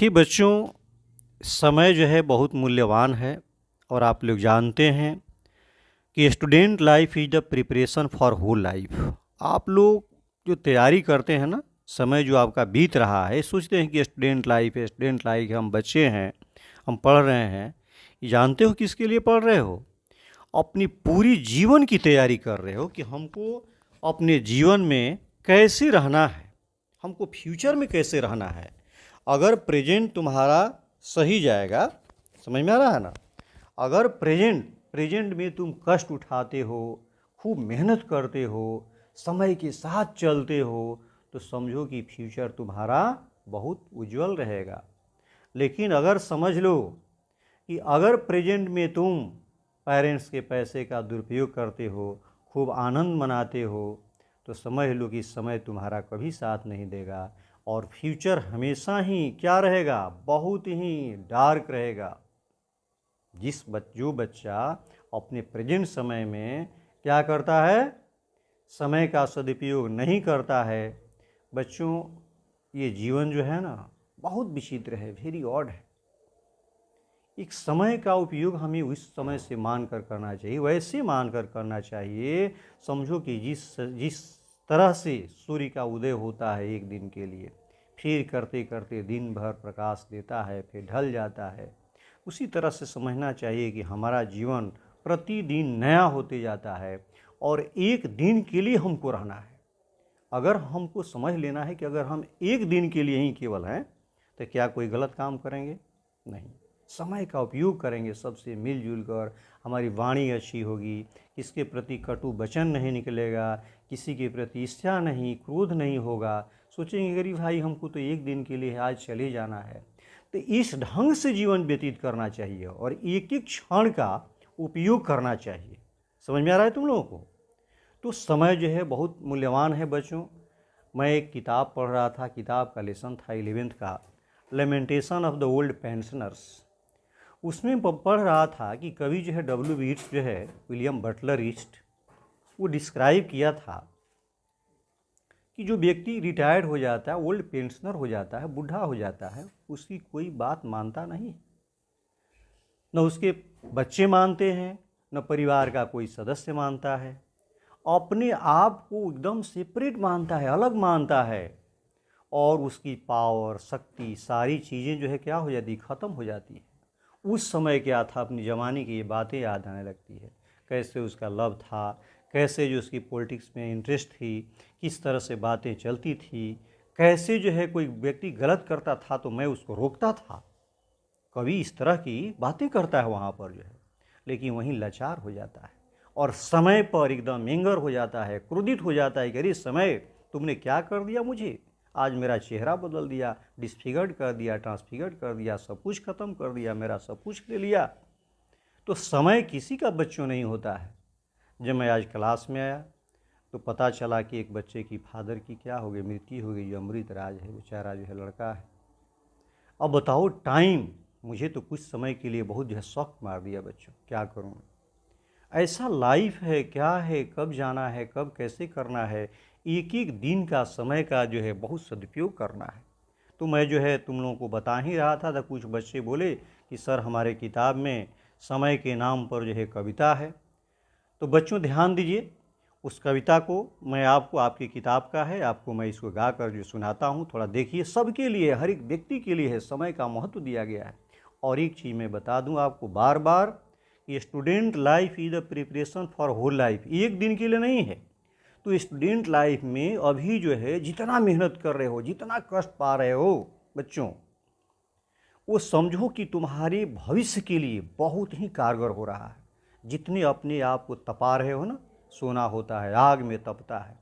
देखिए बच्चों, समय जो है बहुत मूल्यवान है और आप लोग जानते हैं कि student life is the preparation for whole life. आप लोग जो तैयारी करते हैं ना, समय जो आपका बीत रहा है, सोचते हैं कि स्टूडेंट लाइफ है, स्टूडेंट लाइफ हम बच्चे हैं, हम पढ़ रहे हैं। ये जानते हो किसके लिए पढ़ रहे हो? अपनी पूरी जीवन की तैयारी कर रहे हो कि हमको अपने जीवन में कैसे रहना है, हमको फ्यूचर में कैसे रहना है। अगर प्रेजेंट तुम्हारा सही जाएगा, समझ में आ रहा है ना? अगर प्रेजेंट प्रेजेंट में तुम कष्ट उठाते हो, खूब मेहनत करते हो, समय के साथ चलते हो, तो समझो कि फ्यूचर तुम्हारा बहुत उज्जवल रहेगा। लेकिन अगर समझ लो कि अगर प्रेजेंट में तुम पेरेंट्स के पैसे का दुरुपयोग करते हो, खूब आनंद मनाते हो, तो समझ लो कि समय तुम्हारा कभी साथ नहीं देगा और फ्यूचर हमेशा ही क्या रहेगा? बहुत ही डार्क रहेगा। जो बच्चा अपने प्रेजेंट समय में क्या करता है, समय का सदुपयोग नहीं करता है, बच्चों ये जीवन जो है ना बहुत विचित्र है, वेरी ऑड है। एक समय का उपयोग हमें उस समय से मान कर करना चाहिए, वैसे मान कर करना चाहिए। समझो कि जिस तरह से सूर्य का उदय होता है एक दिन के लिए, फिर करते करते दिन भर प्रकाश देता है, फिर ढल जाता है, उसी तरह से समझना चाहिए कि हमारा जीवन प्रतिदिन नया होते जाता है और एक दिन के लिए हमको रहना है। अगर हमको समझ लेना है कि अगर हम एक दिन के लिए ही केवल हैं, तो क्या कोई गलत काम करेंगे? नहीं, समय का उपयोग करेंगे, सबसे मिलजुल कर। हमारी वाणी अच्छी होगी, किसके प्रति कटु वचन नहीं निकलेगा, किसी के प्रति ईर्ष्या नहीं, क्रोध नहीं होगा। सोचेंगे गरीब भाई हमको तो एक दिन के लिए आज चले जाना है। तो इस ढंग से जीवन व्यतीत करना चाहिए और एक एक क्षण का उपयोग करना चाहिए। समझ में आ रहा है तुम लोगों को? तो समय जो है बहुत मूल्यवान है बच्चों। मैं एक किताब पढ़ रहा था, किताब का लेसन था 11th का, lamentation of the old pensioners. उसमें पढ़ रहा था कि कवि जो है W. ईट्स जो है, विलियम बटलर ईस्ट, वो डिस्क्राइब किया था कि जो व्यक्ति रिटायर्ड हो जाता है, ओल्ड पेंशनर हो जाता है, बूढ़ा हो जाता है, उसकी कोई बात मानता नहीं, न उसके बच्चे मानते हैं, न परिवार का कोई सदस्य मानता है। अपने आप को एकदम सेपरेट मानता है, अलग मानता है, और उसकी पावर, शक्ति, सारी चीज़ें जो है क्या हो जाती, ख़त्म हो जाती है। उस समय क्या था, अपनी ज़माने की ये बातें याद आने लगती है, कैसे उसका लव था, कैसे जो उसकी पॉलिटिक्स में इंटरेस्ट थी, किस तरह से बातें चलती थी, कैसे जो है कोई व्यक्ति गलत करता था तो मैं उसको रोकता था। कवि इस तरह की बातें करता है वहाँ पर जो है, लेकिन वहीं लाचार हो जाता है और समय पर एकदम एंगर हो जाता है, क्रोधित हो जाता है कि अरे समय तुमने क्या कर दिया मुझे, आज मेरा चेहरा बदल दिया, डिसफिगर्ड कर दिया, ट्रांसफिगर्ड कर दिया, सब कुछ ख़त्म कर दिया, मेरा सब कुछ ले लिया। तो समय किसी का बच्चों नहीं होता है। जब मैं आज क्लास में आया तो पता चला कि एक बच्चे की फादर की क्या हो गई, मृत्यु हो गई, जो अमृत राज है, बेचारा जो है लड़का है। अब बताओ टाइम, मुझे तो कुछ समय के लिए बहुत जो है शौक मार दिया बच्चों, क्या करूँ। ऐसा लाइफ है, क्या है, कब जाना है, कब कैसे करना है, एक एक दिन का समय का जो है बहुत सदुपयोग करना है। तो मैं जो है तुम लोगों को बता ही रहा था, तो कुछ बच्चे बोले कि सर हमारे किताब में समय के नाम पर जो है कविता है। तो बच्चों ध्यान दीजिए, उस कविता को मैं आपको, आपकी किताब का है, आपको मैं इसको गा कर जो सुनाता हूँ, थोड़ा देखिए। सबके लिए, हर एक व्यक्ति के लिए है, समय का महत्व दिया गया है। और एक चीज़ मैं बता दूँ आपको बार बार कि student life is the preparation for whole life, एक दिन के लिए नहीं है। तो स्टूडेंट लाइफ में अभी जो है जितना मेहनत कर रहे हो, जितना कष्ट पा रहे हो बच्चों, वो समझो कि तुम्हारे भविष्य के लिए बहुत ही कारगर हो रहा है। जितने अपने आप को तपा रहे हो ना, सोना होता है आग में तपता है,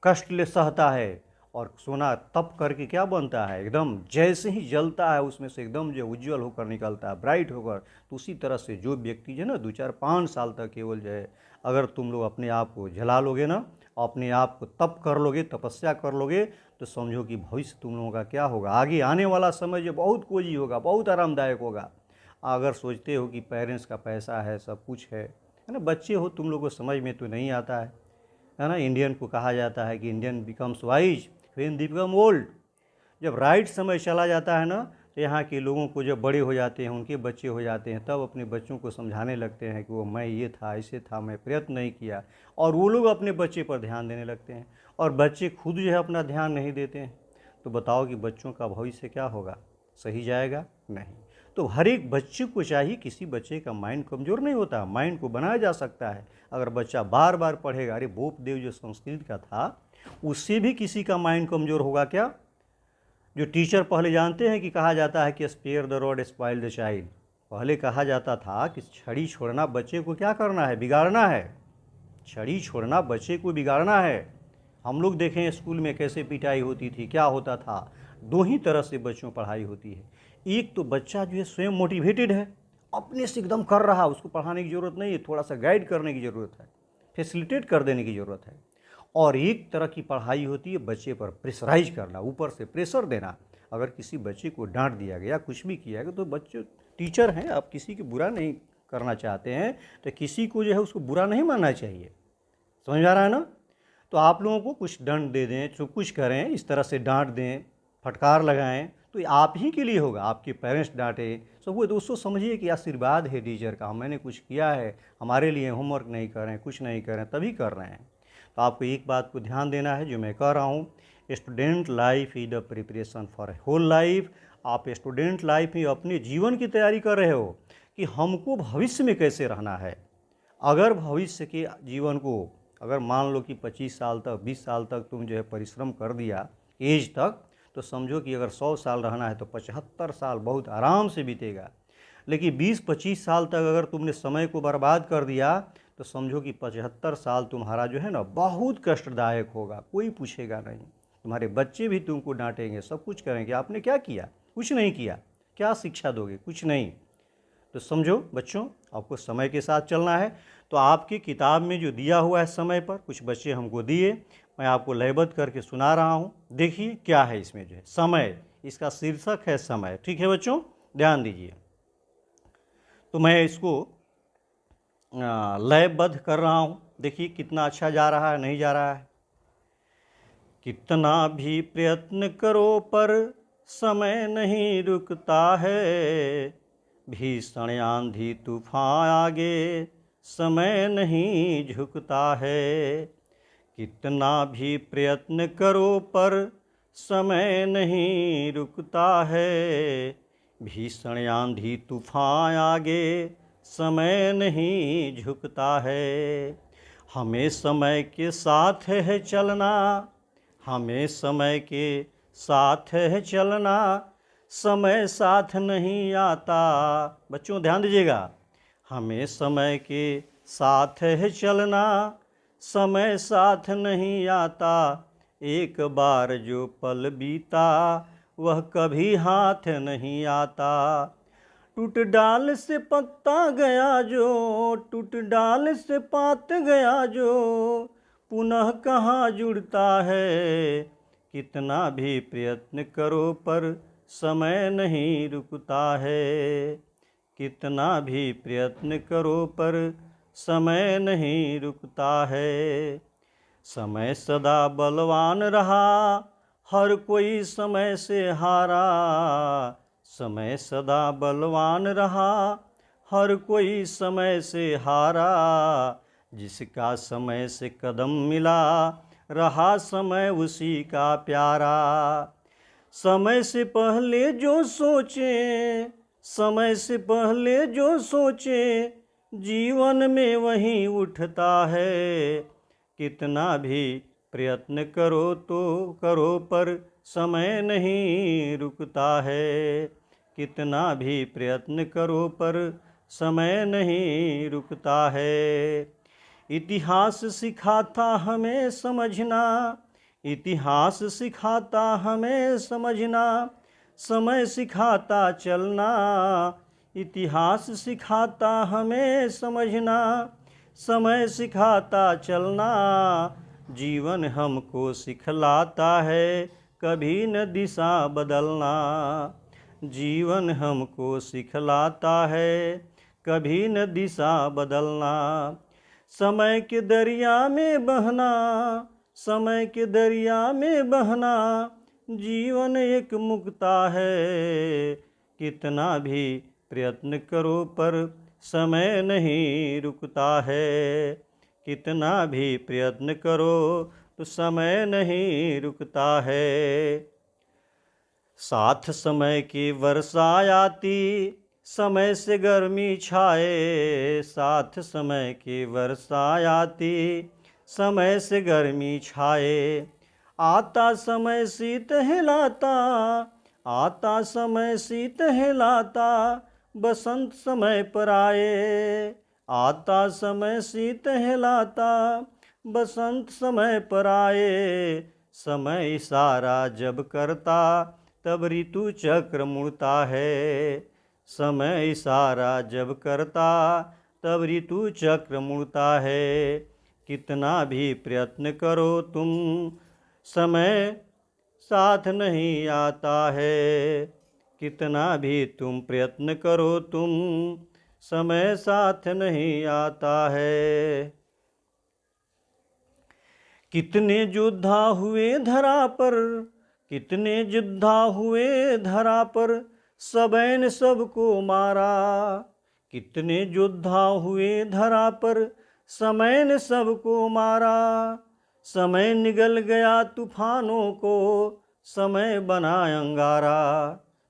कष्ट ले सहता है, और सोना तप करके क्या बनता है, एकदम जैसे ही जलता है उसमें से एकदम जो उज्जवल होकर निकलता है, ब्राइट होकर। तो उसी तरह से जो व्यक्ति जो है ना 2 4 5 साल तक केवल जो है, अगर तुम लोग अपने आप को जला लोगे ना, अपने आप को तप कर लोगे, तपस्या कर लोगे, तो समझो कि भविष्य तुम लोगों का क्या होगा, आगे आने वाला समय जो बहुत कोजी होगा, बहुत आरामदायक होगा। अगर सोचते हो कि पेरेंट्स का पैसा है, सब कुछ है ना, बच्चे हो, तुम लोग को समझ में तो नहीं आता है ना। इंडियन को कहा जाता है कि Indian becomes wise when they become old. जब राइट समय चला जाता है ना, तो यहाँ के लोगों को जब बड़े हो जाते हैं, उनके बच्चे हो जाते हैं, तब अपने बच्चों को समझाने लगते हैं कि वो मैं ये था, ऐसे था, मैं प्रयत्न नहीं किया, और वो लोग अपने बच्चे पर ध्यान देने लगते हैं और बच्चे खुद जो है अपना ध्यान नहीं देते हैं। तो बताओ कि बच्चों का भविष्य क्या होगा? सही जाएगा? नहीं। तो हर एक बच्चे को चाहिए, किसी बच्चे का माइंड कमज़ोर नहीं होता, माइंड को बनाया जा सकता है अगर बच्चा बार बार पढ़ेगा। अरे बोपदेव जो संस्कृत का था, उससे भी किसी का माइंड कमज़ोर होगा क्या? जो टीचर पहले जानते हैं कि कहा जाता है कि spare the rod spoil the child. पहले कहा जाता था कि छड़ी छोड़ना बच्चे को क्या करना है? बिगाड़ना है। छड़ी छोड़ना बच्चे को बिगाड़ना है। हम लोग देखें स्कूल में कैसे पिटाई होती थी, क्या होता था। दो ही तरह से बच्चों पढ़ाई होती है। एक तो बच्चा जो है स्वयं मोटिवेटेड है, अपने से एकदम कर रहा, उसको पढ़ाने की ज़रूरत नहीं है, थोड़ा सा गाइड करने की ज़रूरत है, फैसिलिटेट कर देने की ज़रूरत है। और एक तरह की पढ़ाई होती है बच्चे पर प्रेशराइज करना, ऊपर से प्रेशर देना। अगर किसी बच्चे को डांट दिया गया, कुछ भी किया गया, तो बच्चे टीचर हैं, आप किसी की बुरा नहीं करना चाहते हैं, तो किसी को जो है उसको बुरा नहीं मानना चाहिए। समझ आ रहा है ना? तो आप लोगों को कुछ दंड दे दें, जो कुछ करें, इस तरह से डांट दें, फटकार लगाएं, तो आप ही के लिए होगा। आपके पेरेंट्स डांटे, सब वो दोस्तों समझिए कि आशीर्वाद है टीचर का, मैंने कुछ किया है हमारे लिए, होमवर्क नहीं कर रहे हैं, कुछ नहीं कर रहे हैं, तभी कर रहे हैं। तो आपको एक बात को ध्यान देना है जो मैं कह रहा हूँ, student life is the preparation for whole life. आप स्टूडेंट लाइफ में अपने जीवन की तैयारी कर रहे हो कि हमको भविष्य में कैसे रहना है। अगर भविष्य के जीवन को, अगर मान लो कि 25 साल तक, 20 साल तक तुम जो है परिश्रम कर दिया एज तक, तो समझो कि अगर 100 साल रहना है तो 75 साल बहुत आराम से बीतेगा। लेकिन 20-25 साल तक अगर तुमने समय को बर्बाद कर दिया, तो समझो कि 75 साल तुम्हारा जो है ना बहुत कष्टदायक होगा। कोई पूछेगा नहीं, तुम्हारे बच्चे भी तुमको डांटेंगे, सब कुछ करेंगे, आपने क्या किया? कुछ नहीं किया। क्या शिक्षा दोगे? कुछ नहीं। तो समझो बच्चों, आपको समय के साथ चलना है। तो आपकी किताब में जो दिया हुआ है समय पर, कुछ बच्चे हमको दिए, मैं आपको लयबद्ध करके सुना रहा हूँ। देखिए क्या है इसमें जो है समय, इसका शीर्षक है समय। ठीक है बच्चों, ध्यान दीजिए। तो मैं इसको लयबद्ध कर रहा हूँ, देखिए कितना अच्छा जा रहा है, नहीं जा रहा है। कितना भी प्रयत्न करो पर समय नहीं रुकता है, भीषण आंधी तूफान आगे समय नहीं झुकता है। कितना भी प्रयत्न करो पर समय नहीं रुकता है, भीषण आंधी तूफान आगे समय नहीं झुकता है। हमें समय के साथ है चलना, हमें समय के साथ है चलना, समय साथ नहीं आता। बच्चों ध्यान दीजिएगा, हमें समय के साथ है चलना, समय साथ नहीं आता। एक बार जो पल बीता वह कभी हाथ नहीं आता। टूट डाल से पत्ता गया जो, टूट डाल से पात गया जो, पुनः कहाँ जुड़ता है। कितना भी प्रयत्न करो पर समय नहीं रुकता है, कितना भी प्रयत्न करो पर समय नहीं रुकता है। समय सदा बलवान रहा, हर कोई समय से हारा। समय सदा बलवान रहा, हर कोई समय से हारा। जिसका समय से कदम मिला, रहा समय उसी का प्यारा। समय से पहले जो सोचे, समय से पहले जो सोचे, जीवन में वही उठता है। कितना भी प्रयत्न करो तो करो पर समय नहीं रुकता है, कितना भी प्रयत्न करो पर समय नहीं रुकता है। इतिहास सिखाता हमें समझना, इतिहास सिखाता हमें समझना, समय सिखाता चलना। इतिहास सिखाता हमें समझना, समय सिखाता चलना। जीवन हमको सिखलाता है कभी न दिशा बदलना। जीवन हमको सिखलाता है कभी न दिशा बदलना। समय के दरिया में बहना, समय के दरिया में बहना, जीवन एक मुक्ता है। कितना भी प्रयत्न करो पर समय नहीं रुकता है। कितना भी प्रयत्न करो तो समय नहीं रुकता है। साथ समय की वर्षा आती, समय से गर्मी छाए। साथ समय की वर्षा आती, समय से गर्मी छाए। आता समय शीत हिलाता, आता समय शीत हिलाता, बसंत समय पर आए। आता समय शीत हिलाता, बसंत समय पर आए। समय इशारा जब करता, तब ऋतु चक्र मुड़ता है। समय इशारा जब करता, तब ऋतु चक्र मुड़ता है। कितना भी प्रयत्न करो तुम, समय साथ नहीं आता है। कितना भी तुम प्रयत्न करो तुम, समय साथ नहीं आता है। कितने योद्धा हुए धरा पर, कितने योद्धा हुए धरा पर, समय ने सबको मारा। कितने योद्धा हुए धरा पर, समय ने सबको मारा। समय निगल गया तूफानों को, समय बना अंगारा।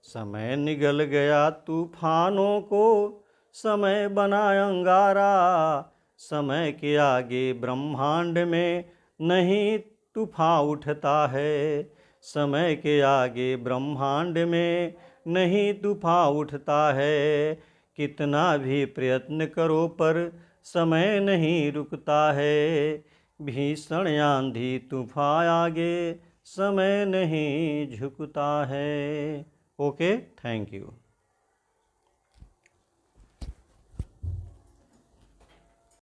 समय निगल गया तूफानों को, समय बना अंगारा। समय के आगे ब्रह्मांड में नहीं तूफान उठता है। समय के आगे ब्रह्मांड में नहीं तूफान उठता है। कितना भी प्रयत्न करो पर समय नहीं रुकता है। भीषण आंधी तूफान आगे समय नहीं झुकता है। Okay, thank you.